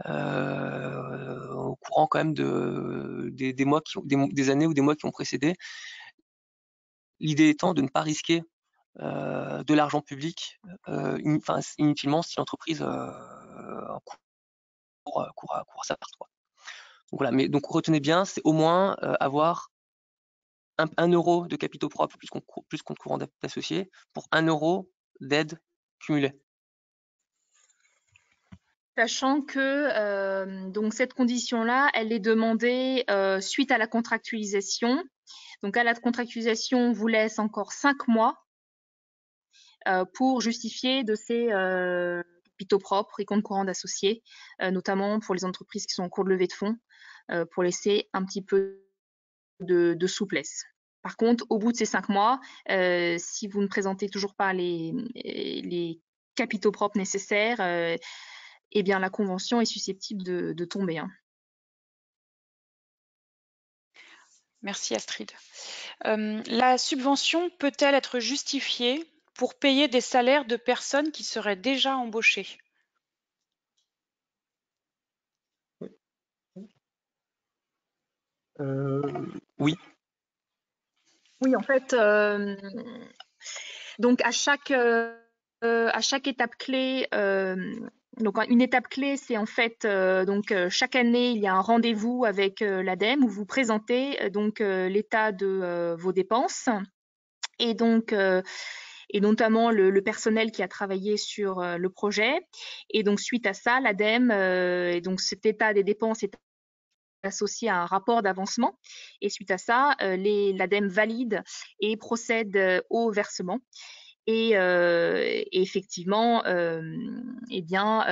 au courant quand même des mois des années ou des mois qui ont précédé. L'idée étant de ne pas risquer de l'argent public inutilement si l'entreprise court à sa perte. Donc voilà, mais donc retenez bien, c'est au moins avoir 1 euro de capitaux propres plus compte courant d'associé pour 1 euro d'aide cumulée. Sachant que donc cette condition-là, elle est demandée suite à la contractualisation. Donc à la contractualisation, on vous laisse encore 5 mois pour justifier de ces capitaux propres et comptes courants d'associés, notamment pour les entreprises qui sont en cours de levée de fonds, pour laisser un petit peu de souplesse. Par contre, au bout de ces 5 mois, si vous ne présentez toujours pas les capitaux propres nécessaires, eh bien la convention est susceptible de tomber. Merci Astrid. La subvention peut-elle être justifiée pour payer des salaires de personnes qui seraient déjà embauchées? Oui. Oui, en fait, donc à chaque étape clé, donc une étape clé, c'est en fait chaque année il y a un rendez-vous avec l'ADEME où vous présentez l'état de vos dépenses et donc et notamment le personnel qui a travaillé sur le projet. Et donc suite à ça, l'ADEME et donc cet état des dépenses est associé à un rapport d'avancement. Et suite à ça, l'ADEME valide et procède au versement. Et effectivement, eh bien,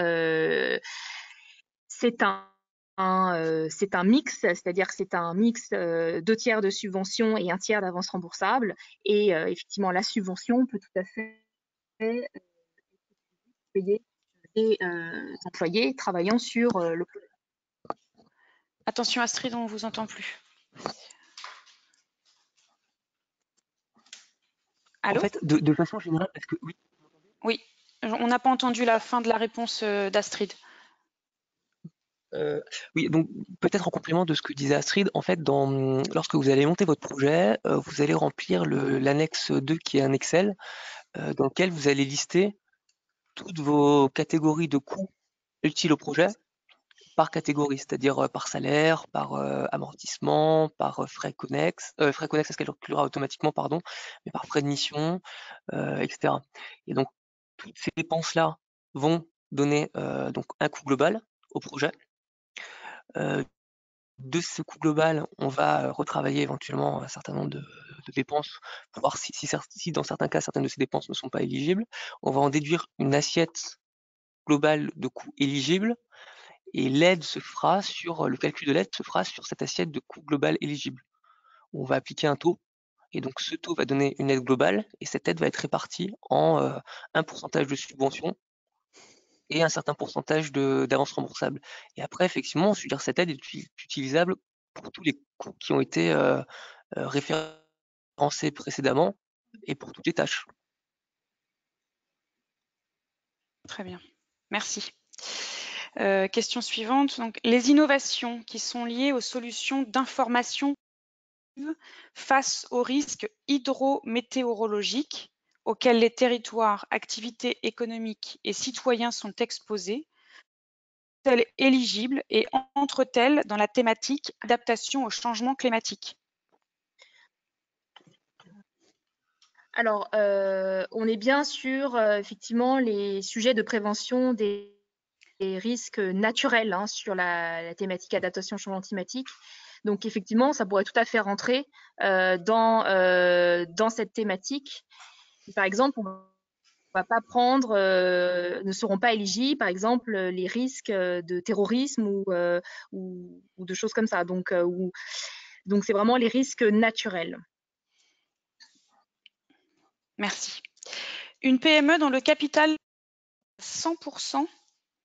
c'est un mix, c'est-à-dire que c'est un mix 2 tiers de subvention et 1 tiers d'avance remboursable. Et effectivement, la subvention peut tout à fait payer des employés travaillant sur le projet. Attention Astrid, on ne vous entend plus. Allô? En fait, de façon générale, parce que oui. Oui, on n'a pas entendu la fin de la réponse d'Astrid. Oui, donc peut-être en complément de ce que disait Astrid, en fait, lorsque vous allez monter votre projet, vous allez remplir l'annexe 2 qui est un Excel, dans lequel vous allez lister toutes vos catégories de coûts utiles au projet par catégorie, c'est-à-dire par salaire, par amortissement, par frais connexes, ça se calculera automatiquement, pardon, mais par frais de mission, etc. Et donc, toutes ces dépenses-là vont donner donc un coût global au projet. De ce coût global, on va retravailler éventuellement un certain nombre de dépenses pour voir si dans certains cas, certaines de ces dépenses ne sont pas éligibles. On va en déduire une assiette globale de coûts éligibles et le calcul de l'aide se fera sur cette assiette de coûts global éligible. On va appliquer un taux et donc ce taux va donner une aide globale et cette aide va être répartie en un pourcentage de subvention et un certain pourcentage d'avance remboursable. Et après, effectivement, cette aide est utilisable pour tous les coûts qui ont été référencés précédemment et pour toutes les tâches. Très bien, merci. Question suivante. Donc, les innovations qui sont liées aux solutions d'information face aux risques hydrométéorologiques auxquels les territoires, activités économiques et citoyens sont exposés, sont-elles éligibles et entrent-elles dans la thématique adaptation au changement climatique? Alors, on est bien sur effectivement les sujets de prévention des risques naturels sur la thématique adaptation au changement climatique. Donc, effectivement, ça pourrait tout à fait rentrer dans cette thématique. Par exemple, on va pas prendre, ne seront pas éligibles, par exemple, les risques de terrorisme ou de choses comme ça. Donc, c'est vraiment les risques naturels. Merci. Une PME dont le capital est 100%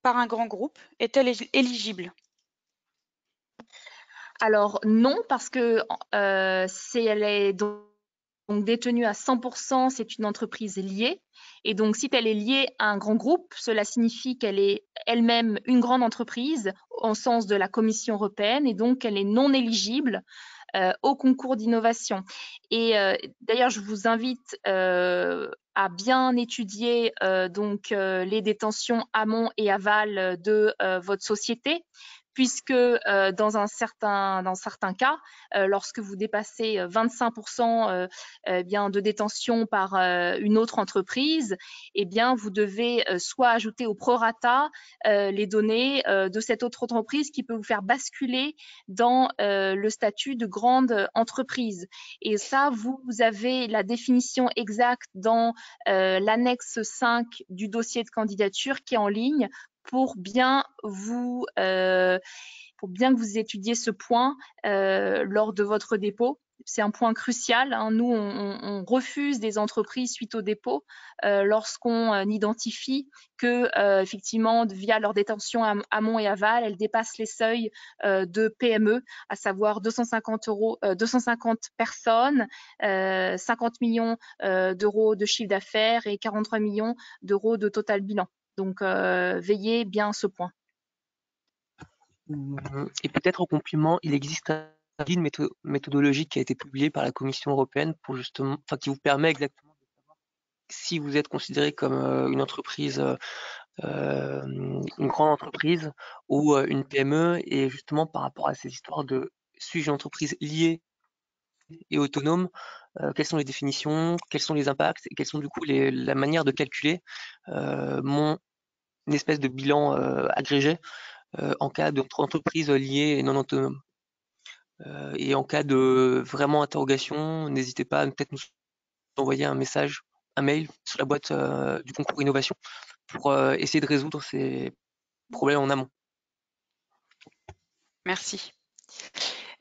par un grand groupe est-elle éligible? Alors non, parce que si elle est donc détenue à 100%, c'est une entreprise liée. Et donc, si elle est liée à un grand groupe, cela signifie qu'elle est elle-même une grande entreprise en sens de la Commission européenne et donc elle est non éligible au concours d'innovation. Et d'ailleurs, je vous invite à bien étudier les détentions amont et aval de votre société, puisque dans certains cas, lorsque vous dépassez 25% bien de détention par une autre entreprise, eh bien vous devez soit ajouter au prorata les données de cette autre entreprise qui peut vous faire basculer dans le statut de grande entreprise. Et ça, vous avez la définition exacte dans l'annexe 5 du dossier de candidature qui est en ligne pour bien que vous étudiez ce point lors de votre dépôt. c'est un point crucial. Hein. Nous, on refuse des entreprises suite au dépôt lorsqu'on identifie que, effectivement, via leur détention amont et aval, elles dépassent les seuils de PME, à savoir 250 personnes, 50 millions d'euros de chiffre d'affaires et 43 millions d'euros de total bilan. Donc, veillez bien à ce point. Et peut-être en complément, il existe un guide méthodologique qui a été publié par la Commission européenne pour justement, enfin, qui vous permet exactement de savoir si vous êtes considéré comme une entreprise, une grande entreprise ou une PME, et justement par rapport à ces histoires de suis-je une entreprise liée et autonome, quelles sont les définitions, quels sont les impacts et quelles sont du coup la manière de calculer mon espèce de bilan agrégé en cas d'entreprise liée et non autonome. Et en cas de vraiment interrogation, n'hésitez pas à peut-être nous envoyer un message, un mail sur la boîte du concours innovation pour essayer de résoudre ces problèmes en amont. Merci.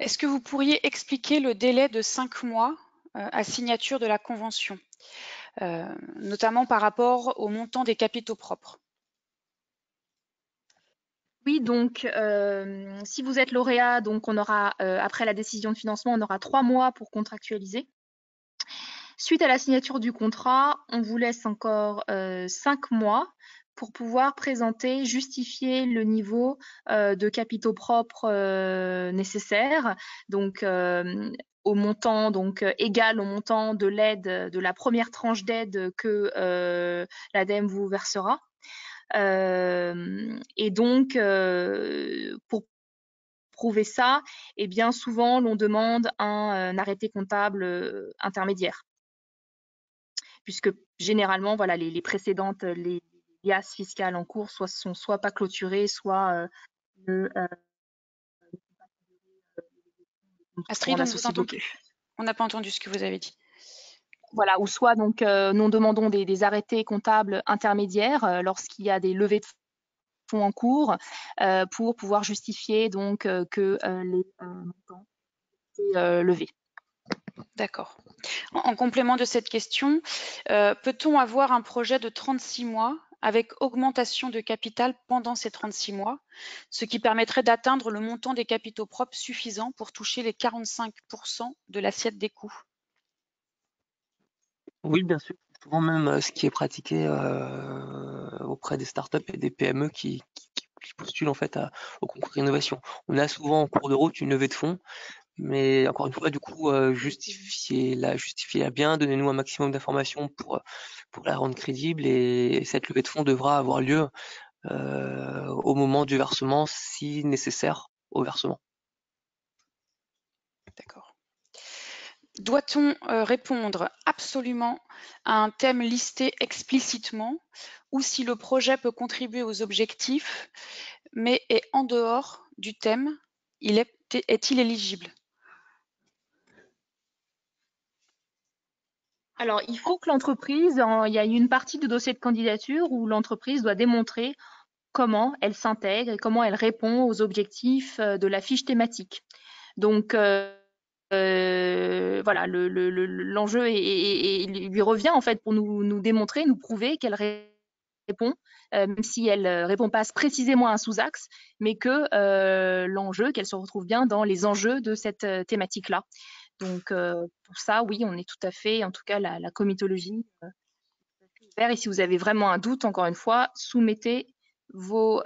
Est-ce que vous pourriez expliquer le délai de 5 mois à signature de la convention, notamment par rapport au montant des capitaux propres? Oui, donc si vous êtes lauréat, donc on aura, après la décision de financement, on aura 3 mois pour contractualiser. Suite à la signature du contrat, on vous laisse encore 5 mois pour pouvoir présenter, justifier le niveau de capitaux propres nécessaires, donc au montant donc égal au montant de l'aide, de la première tranche d'aide que l'ADEME vous versera. Et donc, pour prouver ça, et bien souvent, l'on demande un arrêté comptable intermédiaire. Puisque généralement, voilà, les précédentes, les liasses fiscales en cours sont soit pas clôturées, soit Astrid, on ne vous entend plus. On n'a pas entendu ce que vous avez dit. Voilà, ou soit donc nous demandons des arrêtés comptables intermédiaires lorsqu'il y a des levées de fonds en cours pour pouvoir justifier donc que les montants étaient levés. D'accord. En complément de cette question, peut-on avoir un projet de 36 mois avec augmentation de capital pendant ces 36 mois, ce qui permettrait d'atteindre le montant des capitaux propres suffisant pour toucher les 45% de l'assiette des coûts? Oui, bien sûr. Souvent même ce qui est pratiqué auprès des startups et des PME qui postulent en fait au concours innovation. On a souvent en cours de route une levée de fonds, mais encore une fois, du coup, justifiez-la bien, donnez-nous un maximum d'informations pour la rendre crédible, et cette levée de fonds devra avoir lieu au moment du versement, si nécessaire au versement. D'accord. Doit-on répondre absolument à un thème listé explicitement, ou si le projet peut contribuer aux objectifs, mais est en dehors du thème, est-il éligible? Alors, il faut que l'entreprise, il y a une partie du dossier de candidature où l'entreprise doit démontrer comment elle s'intègre et comment elle répond aux objectifs de la fiche thématique. Donc, voilà, l'enjeu lui revient en fait pour nous démontrer, nous prouver qu'elle répond, même si elle répond pas précisément à un sous-axe, mais que l'enjeu, qu'elle se retrouve bien dans les enjeux de cette thématique-là. Donc, pour ça, oui, on est tout à fait, en tout cas, la comitologie ouverte. Et si vous avez vraiment un doute, encore une fois, soumettez votre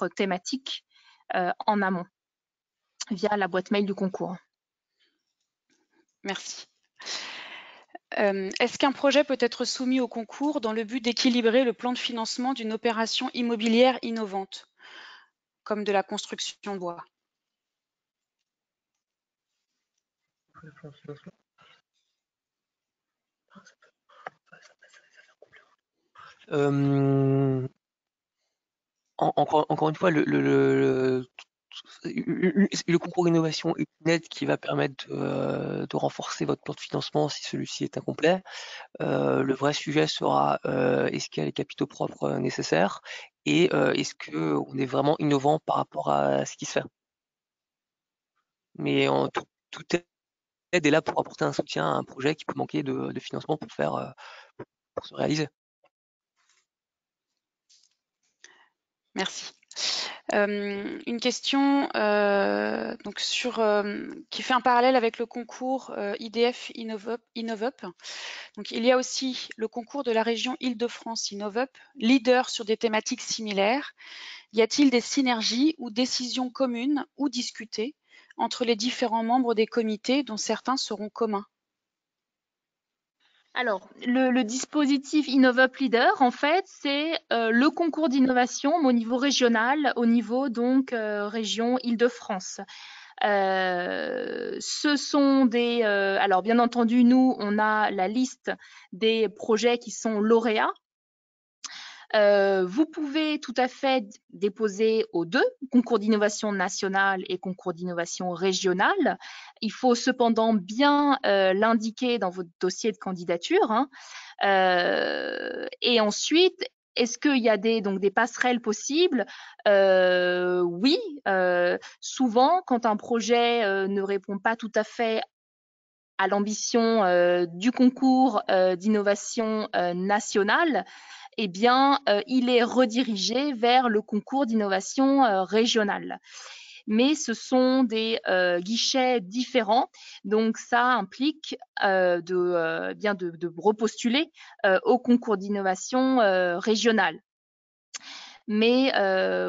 thématique en amont via la boîte mail du concours. Merci. Est-ce qu'un projet peut être soumis au concours dans le but d'équilibrer le plan de financement d'une opération immobilière innovante, comme de la construction de bois? Encore une fois, le concours innovation est une aide qui va permettre de renforcer votre plan de financement si celui-ci est incomplet. Le vrai sujet sera est-ce qu'il y a les capitaux propres nécessaires, et est-ce qu'on est vraiment innovant par rapport à ce qui se fait. Mais toute aide est là pour apporter un soutien à un projet qui peut manquer de financement pour se réaliser. Merci. Une question donc qui fait un parallèle avec le concours IDF Innovup. Donc, il y a aussi le concours de la région Île-de-France Innovup, leader sur des thématiques similaires. Y a-t-il des synergies ou décisions communes ou discutées entre les différents membres des comités dont certains seront communs? Alors, le dispositif Innovup Leader, en fait, c'est le concours d'innovation au niveau régional, au niveau donc région Île-de-France. Ce sont des... alors, bien entendu, nous, on a la liste des projets qui sont lauréats. Vous pouvez tout à fait déposer aux deux, concours d'innovation nationale et concours d'innovation régionale. Il faut cependant bien l'indiquer dans votre dossier de candidature. Hein. Et ensuite, est-ce qu'il y a donc des passerelles possibles? Oui, souvent, quand un projet ne répond pas tout à fait à l'ambition du concours d'innovation nationale, eh bien, il est redirigé vers le concours d'innovation régionale. Mais ce sont des guichets différents, donc ça implique de repostuler au concours d'innovation régionale. Mais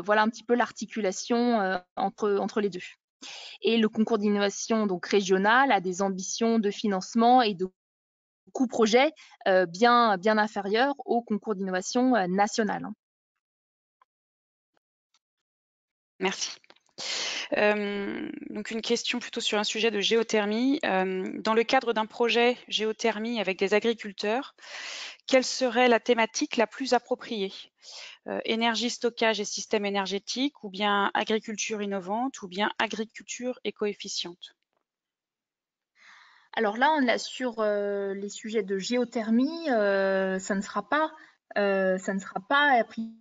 voilà un petit peu l'articulation entre les deux. Et le concours d'innovation donc régional a des ambitions de financement et de coût projet bien inférieurs au concours d'innovation national. Merci. Donc une question plutôt sur un sujet de géothermie. Dans le cadre d'un projet géothermie avec des agriculteurs, quelle serait la thématique la plus appropriée? Énergie, stockage et système énergétique, ou bien agriculture innovante, ou bien agriculture éco-efficiente? Alors là, on a sur les sujets de géothermie, ça ne sera pas a priori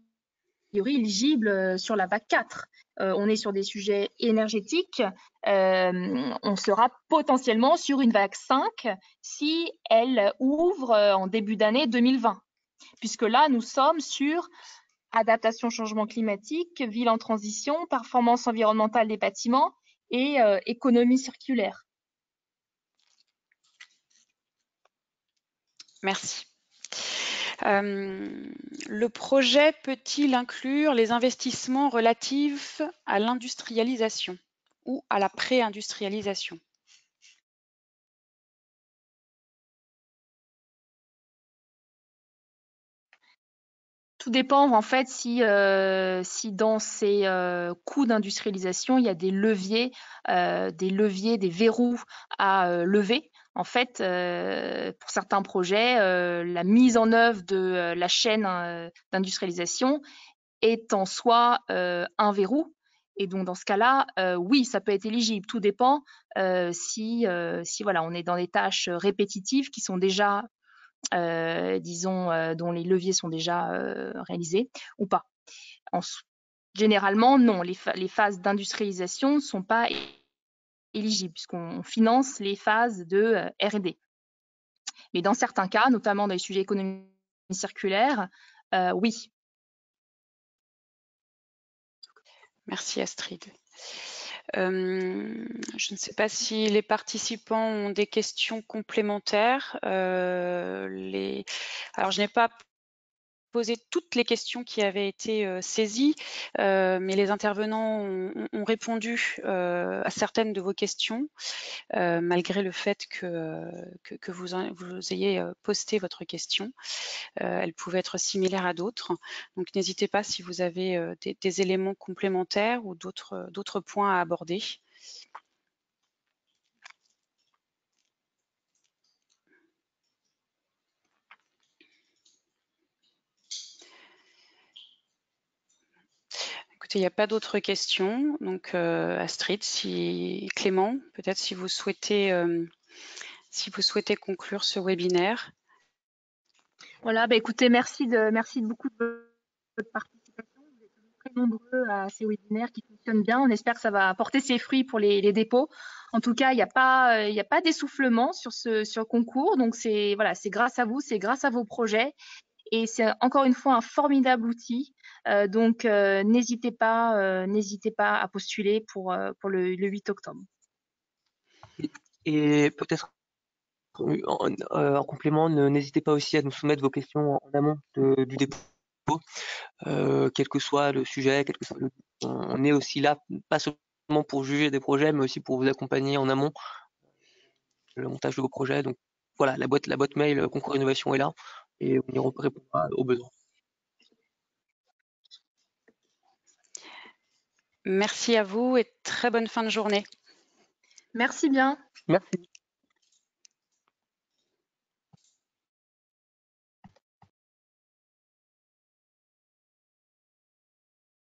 éligible sur la vague 4. On est sur des sujets énergétiques. On sera potentiellement sur une vague 5 si elle ouvre en début d'année 2020. Puisque là, nous sommes sur adaptation changement climatique, ville en transition, performance environnementale des bâtiments et économie circulaire. Merci. Le projet peut-il inclure les investissements relatifs à l'industrialisation ou à la pré-industrialisation? Tout dépend en fait si dans ces coûts d'industrialisation, il y a des leviers, des verrous à lever. En fait, pour certains projets, la mise en œuvre de la chaîne d'industrialisation est en soi un verrou. Et donc dans ce cas-là, oui, ça peut être éligible. Tout dépend si voilà, on est dans des tâches répétitives qui sont déjà disons, dont les leviers sont déjà réalisés ou pas. Généralement, non, les phases d'industrialisation ne sont pas éligibles puisqu'on finance les phases de R&D. Mais dans certains cas, notamment dans les sujets économie circulaire, oui. Merci Astrid. Je ne sais pas si les participants ont des questions complémentaires. Alors, je n'ai pas posé toutes les questions qui avaient été saisies, mais les intervenants ont répondu à certaines de vos questions, malgré le fait que vous ayez posté votre question. Elle pouvait être similaire à d'autres. Donc, n'hésitez pas si vous avez des éléments complémentaires ou d'autres points à aborder. Écoutez, il n'y a pas d'autres questions. Donc, Astrid, Clément, peut-être si vous souhaitez conclure ce webinaire. Voilà, bah écoutez, merci beaucoup de votre participation. Vous êtes très très nombreux à ces webinaires qui fonctionnent bien. On espère que ça va porter ses fruits pour les dépôts. En tout cas, il n'y a pas d'essoufflement sur ce concours. Donc, c'est voilà, c'est grâce à vous, c'est grâce à vos projets. Et c'est encore une fois un formidable outil. Donc, n'hésitez pas à postuler pour le 8 octobre. Et peut-être en complément, n'hésitez pas aussi à nous soumettre vos questions en amont du dépôt, quel que soit le sujet, quel que soit on est aussi là, pas seulement pour juger des projets, mais aussi pour vous accompagner en amont, le montage de vos projets. Donc voilà, la boîte mail Concours Innovation est là et on y répondra aux besoins. Merci à vous et très bonne fin de journée. Merci bien. Merci.